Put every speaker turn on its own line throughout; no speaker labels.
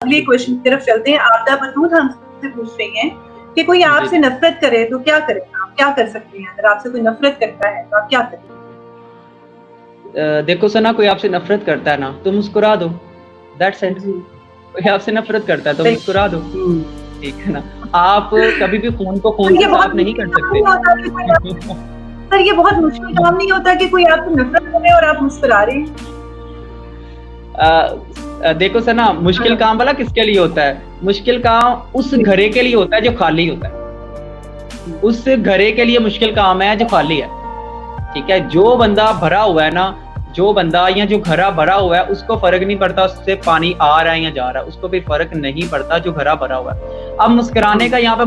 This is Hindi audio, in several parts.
अगले क्वेश्चन की तरफ चलते हैं। आबदा बतूत हमसे पूछ रही हैं कि कोई आपसे नफरत करे तो क्या करें, आप क्या कर सकते हैं? अगर आपसे कोई नफरत करता है तो आप क्या करें?
देखो सना, कोई आपसे नफरत करता है ना तो मुस्कुरा दो, दैट्स इट। कोई आपसे नफरत करता है तो मुस्कुरा दो, ठीक है ना। आप कभी भी खून को खून से साफ नहीं कर सकते।
सर ये बहुत मुश्किल काम नहीं होता कि कोई आपसे नफरत करे और आप मुस्कुरा रहे हैं?
देखो सना, मुश्किल काम वाला किसके लिए होता है? मुश्किल काम उस घरे के लिए होता है जो खाली होता है। उस घरे के लिए मुश्किल काम है जो खाली है, ठीक है। जो बंदा भरा हुआ है ना, जो बंदा या जो घरा भरा हुआ है, उसको फर्क नहीं पड़ता उससे पानी आ रहा है या जा रहा है, उसको भी फर्क नहीं पड़ता जो घरा भरा हुआ है। अब मुस्कुराने का यहाँ पे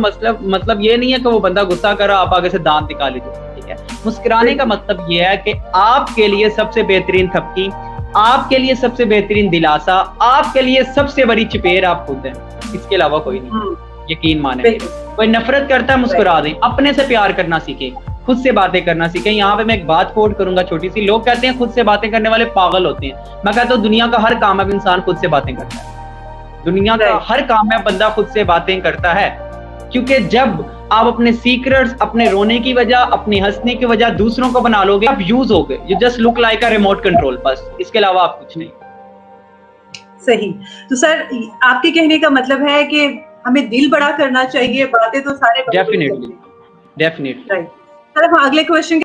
मतलब ये नहीं है कि वो बंदा गुस्सा कर रहा, आप आगे से दांत निकाल लीजिए, ठीक है। मुस्कुराने का मतलब ये है कि आपके लिए सबसे बेहतरीन थपकी, आपके लिए सबसे बेहतरीन दिलासा, आपके लिए सबसे बड़ी चपेट आप खुद हैं, इसके अलावा कोई नहीं। यकीन माने मेरे। कोई नफरत करता है, मुस्कुरा दें। अपने से प्यार करना सीखें, खुद से बातें करना सीखें। यहाँ पे मैं एक बात कोट करूंगा छोटी सी। लोग कहते हैं खुद से बातें करने वाले पागल होते हैं। मैं कहता हूँ दुनिया का हर कामयाब इंसान खुद से बातें करता है। दुनिया का हर कामयाब बंदा खुद से बातें करता है, क्योंकि जब आप अपने सीक्रेट्स, अपने रोने की वजह, अपने हंसने की वजह दूसरों को बना लोगे, आप यूज हो गए। You just look like a remote control, बस इसके अलावा आप कुछ नहीं।
सही। तो सर आपके कहने का मतलब है कि हमें दिल बड़ा करना चाहिए, बातें तो सारे
डेफिनेटली, डेफिनेटली।
राइट। सर हम अगले क्वेश्चन